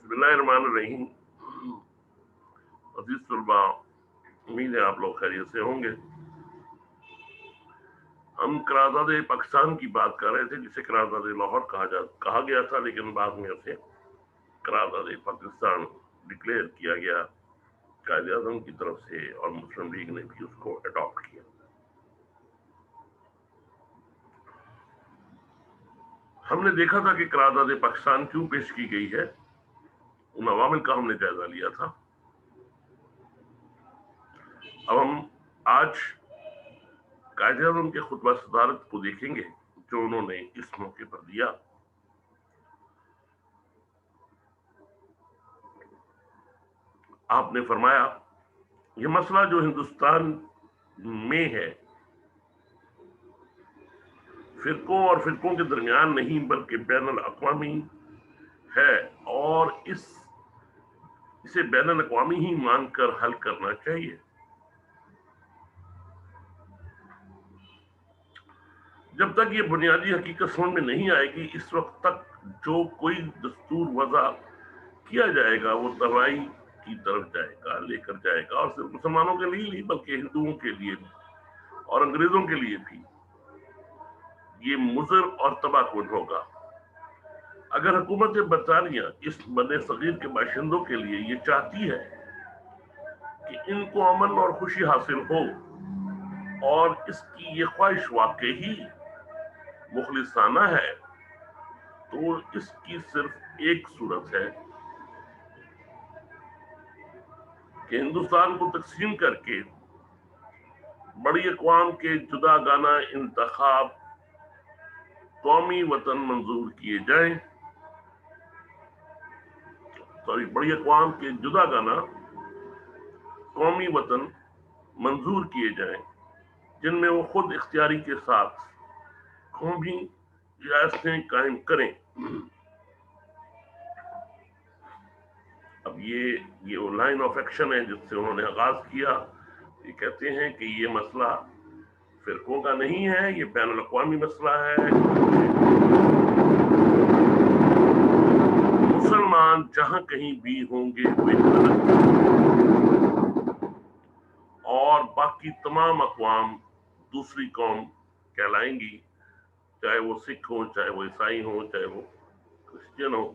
बिस्मिल्लाहिर्रहमानिर्रहीम। अजीज तलबा, उम्मीद है आप लोग खैरियत से होंगे। हम करारदाद पाकिस्तान की बात कर रहे थे, जिसे करारदाद लाहौर कहा गया था, लेकिन बाद में उसे करारदाद पाकिस्तान डिक्लेयर किया गया कायदे आज़म की तरफ से, और मुस्लिम लीग ने भी उसको अडॉप्ट किया। हमने देखा था कि करारदाद पाकिस्तान क्यों पेश की गई है, उन अवामिल का हमने जायजा लिया था। अब हम आज कायदे आज़म के खुतबा सदारत को देखेंगे जो उन्होंने इस मौके पर दिया। आपने फरमाया, यह मसला जो हिंदुस्तान में है फिरकों और फिरकों के दरमियान नहीं बल्कि बैनुल अक़वामी है, और इसे बैनुल अक़वामी ही मानकर हल करना चाहिए। जब तक ये बुनियादी हकीकत समझ में नहीं आएगी, इस वक्त तक जो कोई दस्तूर वज़ा किया जाएगा वो तबाही की तरफ लेकर जाएगा, और सिर्फ मुसलमानों के लिए नहीं बल्कि हिंदुओं के लिए भी और अंग्रेजों के लिए भी ये मुज़र और तबाहकुन होगा। अगर हुकूमत बरतानिया इस बने सगीर के बाशिंदों के लिए ये चाहती है कि इनको अमन और खुशी हासिल हो, और इसकी ये ख्वाहिश वाकई ही मुखलिसाना है, तो इसकी सिर्फ एक सूरत है कि हिंदुस्तान को तकसीम करके बड़ी अक़वाम के जुदागाना इंतखाब कौमी वतन मंजूर किए जाएं। बड़ी अक़वाम के जुदागाना कौमी वतन मंजूर किए जाएं, जिनमें वो खुद इख्तियारी के साथ कौमी रियासतें कायम करें। अब ये वो लाइन ऑफ एक्शन है जिससे उन्होंने आगाज किया। ये कहते हैं कि ये मसला फिरकों का नहीं है, ये बैनुल अक़वामी मसला है। मुसलमान जहां कहीं भी होंगे वे और बाकी तमाम अक़वाम दूसरी कौम कहलाएंगी, चाहे वो सिख हो, चाहे वो ईसाई हो, चाहे वो क्रिश्चियन हो।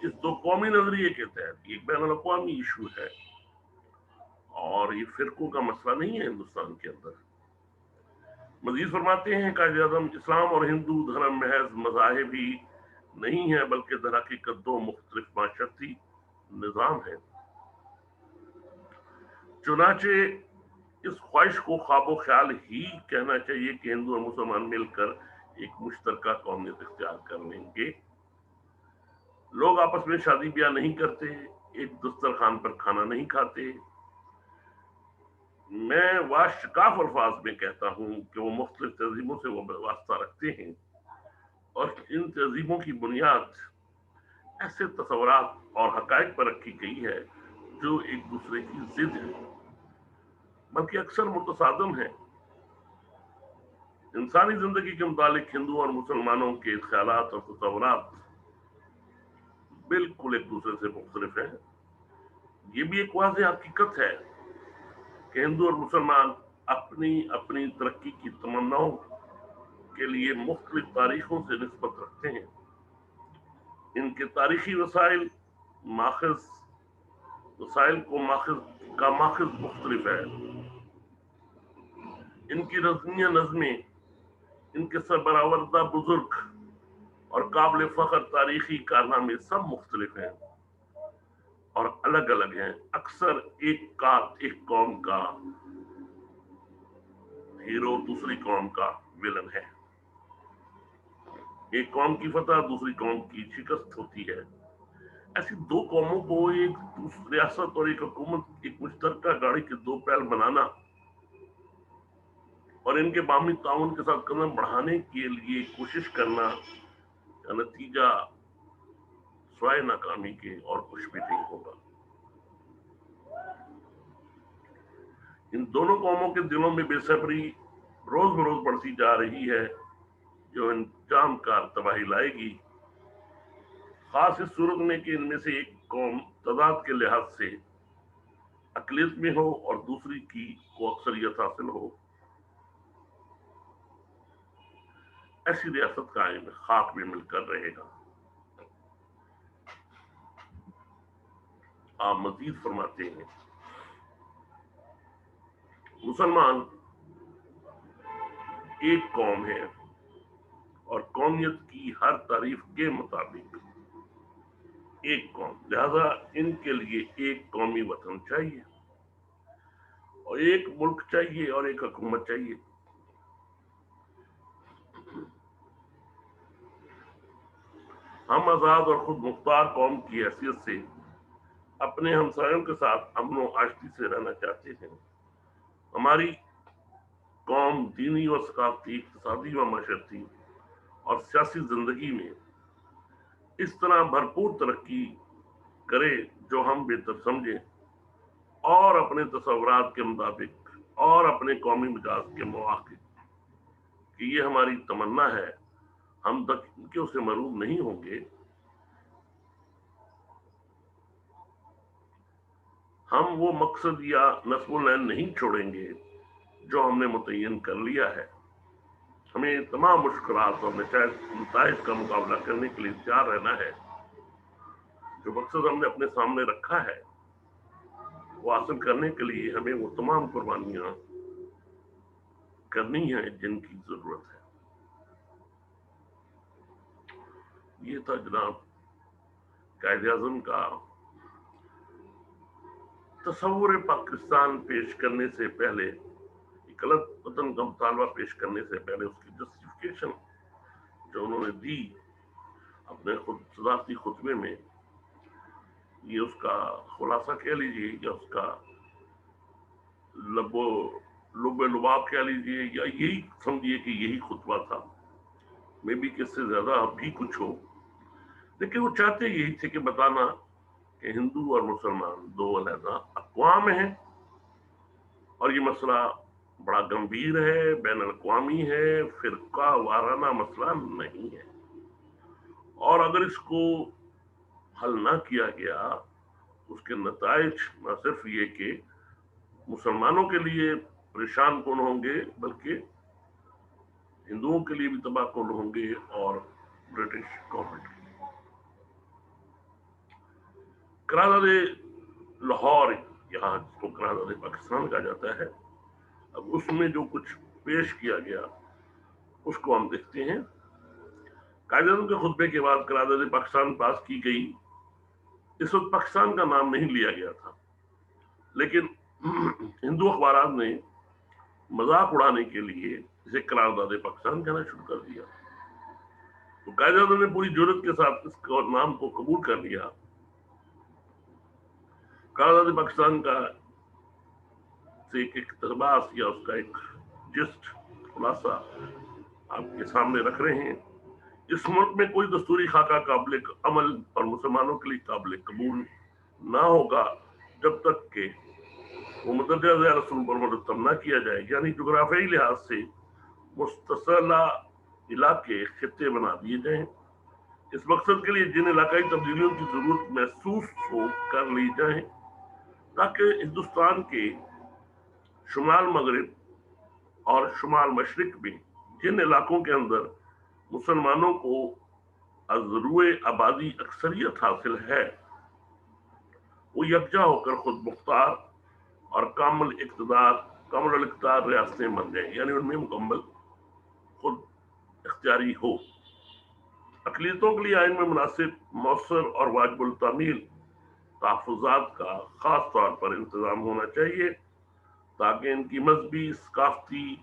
इस दो कौमी नजरिए के तहत एक बैनुल अक़वामी इशू है, और ये फिरकों का मसला नहीं है हिंदुस्तान के अंदर। मजीद फरमाते हैं कायदे आज़म, इस्लाम और हिंदू धर्म महज मज़ाहिबी नहीं है बल्कि दर हकीकत दो मुख्तलिफ माशरती निज़ाम है। चुनाचे इस ख्वाहिश को ख्वाबो ख्याल ही कहना चाहिए कि हिंदू और मुसलमान मिलकर एक मुश्तरका कौमियत इख्तियार कर लेंगे। लोग आपस में शादी ब्याह नहीं करते, एक दस्तरखान पर खाना नहीं खाते। मैं वाशकाफ अल्फाज में कहता हूँ कि वो मुख्तलिफ तहजीबों से वो वास्ता रखते हैं, और इन तहजीबों की बुनियाद ऐसे तस्वुरात और हकायक पर रखी गई है जो एक दूसरे की जिद है, बल्कि अक्सर मुतसादम है। इंसानी जिंदगी के मुतालिक हिंदू और मुसलमानों के ख्यालात और तस्वुरात बिल्कुल एक दूसरे से मुख्तलिफ हैं। ये भी एक वाज़ेह हकीकत है कि हिंदू और मुसलमान अपनी अपनी तरक्की की तमन्नाओं के लिए मुख्तलिफ तारीखों से निस्बत रखते हैं। इनके तारीखी वसाइल का माखज़ मुख्तलिफ है। इनकी रज़मिया नज़में, इनके सरबरावरदा बुजुर्ग और काबिल फख्र तारीखी कारनामे सब मुख्तलिफ हैं और अलग अलग हैं। अक्सर एक कौम का हीरो दूसरी कौम का विलन है। एक कौम की फतह दूसरी कौम की शिकस्त होती है। ऐसी दो कौमों को एक रियासत और एक हुकूमत, एक मुश्तरका गाड़ी के दो पैर बनाना और इनके बामी ताउन के साथ कदम बढ़ाने के लिए कोशिश करना का नतीजा स्वाय नाकामी के और कुछ भी नहीं होगा। इन दोनों कौमों के दिलों में बेसब्री रोज बरोज बढ़ती जा रही है, जो अंजाम कार तबाही लाएगी। خاص اس صورت میں کہ ان میں سے ایک قوم تعداد کے لحاظ سے اقلیت میں ہو اور دوسری کی کو اکثریت حاصل ہو، ایسی ریاست قائم خاک میں مل کر رہے گا۔ آپ مزید فرماتے ہیں، مسلمان ایک قوم ہے اور قومیت کی ہر تعریف کے مطابق ایک قوم، لہذا ان کے لیے ایک قومی وطن چاہیے اور ایک ملک چاہیے اور ایک حکومت چاہیے۔ ہم آزاد اور خود مختار قوم کی حیثیت سے اپنے ہمسایوں کے ساتھ امن و آشتی سے رہنا چاہتے ہیں۔ ہماری قوم دینی و ثقافتی، اقتصادی و معاشرتی اور سیاسی زندگی میں اس طرح بھرپور ترقی کرے جو ہم بہتر سمجھیں اور اپنے تصورات کے مطابق اور اپنے قومی مزاج کے موافق، کہ یہ ہماری تمنا ہے۔ ہم دھکیوں سے محروم نہیں ہوں گے، ہم وہ مقصد یا نصب العین نہیں چھوڑیں گے جو ہم نے متعین کر لیا ہے۔ ہمیں تمام مشکلات اور نتائج کا مقابلہ کرنے کے لیے تیار رہنا ہے۔ جو مقصد ہم نے اپنے سامنے رکھا ہے وہ حاصل کرنے کے لیے ہمیں وہ تمام قربانیاں کرنی ہیں جن کی ضرورت ہے۔ یہ تھا جناب قائد اعظم کا تصور پاکستان پیش کرنے سے پہلے، ایک الگ وطن کا مطالبہ پیش کرنے سے پہلے اس کی جسٹیفیکیشن جو انہوں نے دی اپنے صدارتی خطبے میں۔ یہ اس کا خلاصہ کہہ لیجیے یا اس کا لب لباب کہہ لیجیے یا یہی سمجھیے کہ یہی خطبہ تھا، میں بھی کس سے زیادہ اب بھی کچھ ہو، لیکن وہ چاہتے یہی تھے کہ بتانا کہ ہندو اور مسلمان دو علیحدہ اقوام ہیں اور یہ مسئلہ بڑا گمبھیر ہے، بین الاقوامی ہے، فرقہ وارانہ مسئلہ نہیں ہے، اور اگر اس کو حل نہ کیا گیا اس کے نتائج نہ صرف یہ کہ مسلمانوں کے لیے پریشان کن ہوں گے بلکہ ہندوؤں کے لیے بھی تباہ کن ہوں گے اور برٹش گورنمنٹ کے لیے۔ قرارداد لاہور، یہاں جس کو قرارداد پاکستان کہا جاتا ہے، اب اس میں جو کچھ پیش کیا گیا اس کو ہم دیکھتے ہیں۔ قائد اعظم کے خطبے کے بعد قرارداد پاکستان پاس کی گئی۔ اس وقت پاکستان کا نام نہیں لیا گیا تھا، لیکن ہندو اخبارات نے مذاق اڑانے کے لیے اسے قرارداد پاکستان کہنا شروع کر دیا۔ تو قائد اعظم نے پوری جرات کے ساتھ اس نام کو قبول کر لیا۔ قرارداد پاکستان کا ایک اقتباس یا اس کا ایک جسٹ خلاصہ آپ کے سامنے رکھ رہے ہیں۔ اس ملک میں کوئی دستوری خاکہ قابل عمل اور مسلمانوں کے لیے قابل قبول نہ ہوگا جب تک کہ وہ متحدہ ذیل رسول پر مرتب نہ کیا جائے، یعنی جغرافیائی لحاظ سے مستصلہ علاقے خطے بنا دیے جائیں۔ اس مقصد کے لیے جن علاقائی تبدیلیوں کی ضرورت محسوس ہو کر لی جائیں، تاکہ ہندوستان کے شمال مغرب اور شمال مشرق میں جن علاقوں کے اندر مسلمانوں کو ازروع آبادی اکثریت حاصل ہے وہ یکجا ہو کر خود مختار اور کامل الاقتدار ریاستیں بن جائیں، یعنی ان میں مکمل خود اختیاری ہو۔ اقلیتوں کے لیے آئین میں مناسب، مؤثر اور واجب التعمیل تحفظات کا خاص طور پر انتظام ہونا چاہیے تاکہ ان کی مذہبی، ثقافتی،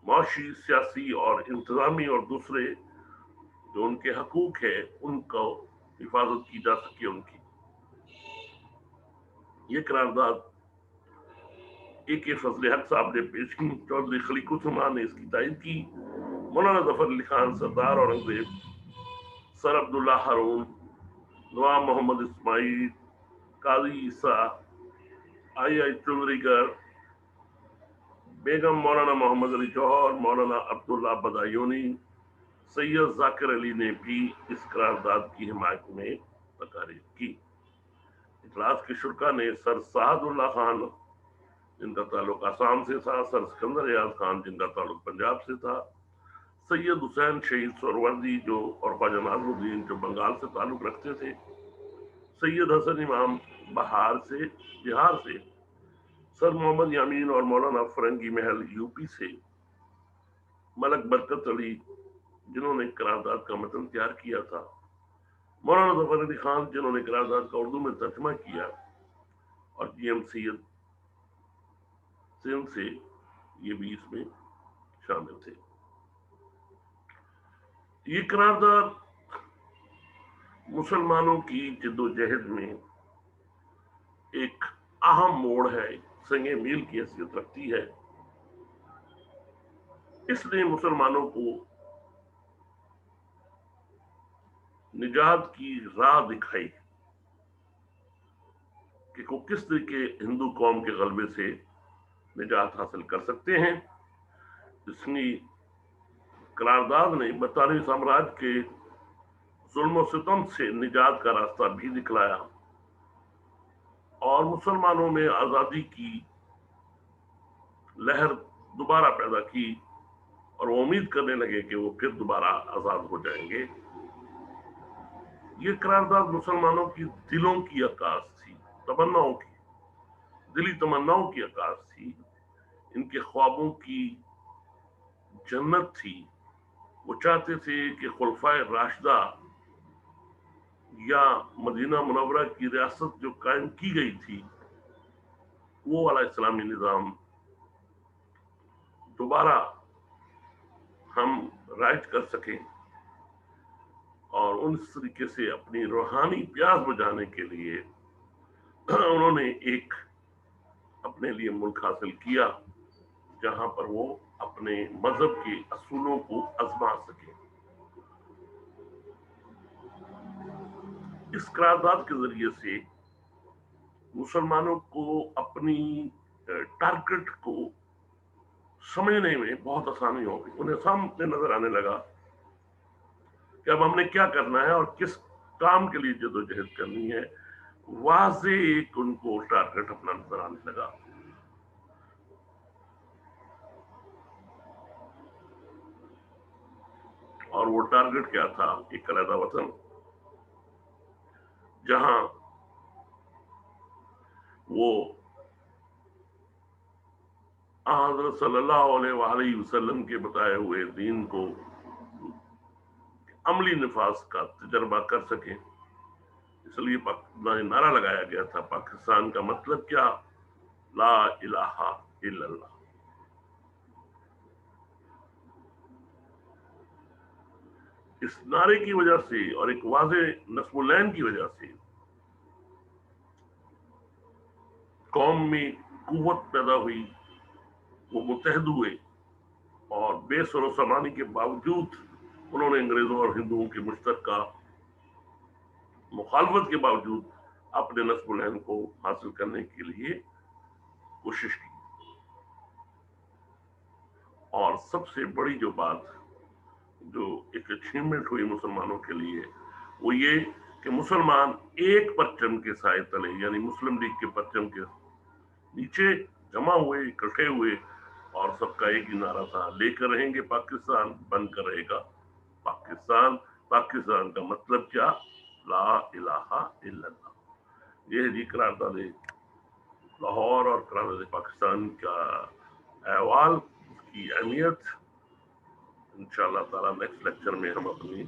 معاشی، سیاسی اور انتظامی اور دوسرے جو ان کے حقوق ہے ان کو حفاظت کی جا سکے ان کی۔ یہ قرارداد فضل حق صاحب نے پیش کی، چودھری خلیق الرحمان نے اس کی تائید کی، مولانا ظفر علی خان، سردار اورنگزیب، سر عبداللہ ہارون، نواب محمد اسماعیل، قاضی عیسیٰ، آئی چودھری گر، بیگم مولانا محمد علی جوہر، مولانا عبداللہ بدایونی، सैयद जाकिर अली ने भी इस करारदाद की हिमायत में तकारीर की। इजलास के शुरा ने सर सादुल्ला खान जिनका ताल्लुक आसाम से था, सर सिकंदर याज खान जिनका ताल्लुक पंजाब से था, सैयद हुसैन शहीद सोहरवर्दी जो और ख्वाजा नाज़रुद्दीन जो बंगाल से ताल्लुक रखते थे, सैयद हसन इमाम बिहार से, सर मोहम्मद यामीन और मौलाना फरंगी महल यूपी से, मलक बरकत अली जिन्होंने करारदाद का मतन तैयार किया था, मौलाना जफर अली खान जिन्होंने करारदाद का उर्दू में तर्जमा किया, और जीएम सैयद सिंध से ये भी इसमें शामिल थे। ये करारदाद मुसलमानों की जिद्दोजहद में एक अहम मोड़ है, संगे मील की हैसियत रखती है। इसने मुसलमानों को निजात की राह दिखाई कि वो किस तरीके हिंदू कौम के गलबे से निजात हासिल कर सकते हैं। इसकी करारदाद ने बरतानवी साम्राज्य के जुल्म सितम से निजात का रास्ता भी दिखलाया और मुसलमानों में आजादी की लहर दोबारा पैदा की और वो उम्मीद करने लगे कि वो फिर दोबारा आजाद हो जाएंगे। ये करारदाद मुसलमानों की दिलों की आकाश थी, तमन्नाओं की, दिली तमन्नाओं की आकाश थी, इनके ख्वाबों की जन्नत थी। वो चाहते थे कि खुलफाए राशिदा या मदीना मुनव्वरा की रियासत जो कायम की गई थी, वो वाला इस्लामी निजाम दोबारा हम राइज कर सकें और उस तरीके से अपनी रूहानी प्यास बुझाने के लिए उन्होंने एक अपने लिए मुल्क हासिल किया जहां पर वो अपने मजहब के असूलों को आजमा सके। इस करारदाद के जरिए से मुसलमानों को अपनी टारगेट को समझने में बहुत आसानी हो गई। उन्हें सामने नजर आने लगा कि अब हमने क्या करना है और किस काम के लिए जदोजहद करनी है। वाज़े एक उनको टारगेट अपना नजर आने लगा। और वो टारगेट क्या था? एक अलहदा वतन जहां वो हज़रत सल्लल्लाहु अलैहि वसल्लम के बताए हुए दीन को अमली निफाज का तजर्बा कर सके। इसलिए नारा लगाया गया था, पाकिस्तान का मतलब क्या? ला इलाहा इल्लल्लाह। इस नारे की वजह से और एक वाज़े नस्मुलैन की वजह से कौम में कुव्वत पैदा हुई, वो मुत्तहद हुए और बेसरो समानी के बावजूद उन्होंने अंग्रेजों और हिंदुओं की मुश्तरका मुखालफत के बावजूद अपने नस्मुलैन को हासिल करने के लिए कोशिश की। और सबसे बड़ी जो बात, जो एक अचीवमेंट हुई मुसलमानों के लिए, वो ये कि मुसलमान एक परचम के साए तले, यानी मुस्लिम लीग के परचम के नीचे जमा हुए, इकट्ठे हुए और सबका एक ही नारा था, लेकर रहेंगे पाकिस्तान, बनकर रहेगा पाकिस्तान। पाकिस्तान का मतलब क्या? ला इलाहा इल्लल्लाह। ये है जी करारदाद लाहौर और करारदाद पाकिस्तान का अहवाल, उसकी अहमियत। इंशाअल्लाह ताला नेक्स्ट लेक्चर में हम अपनी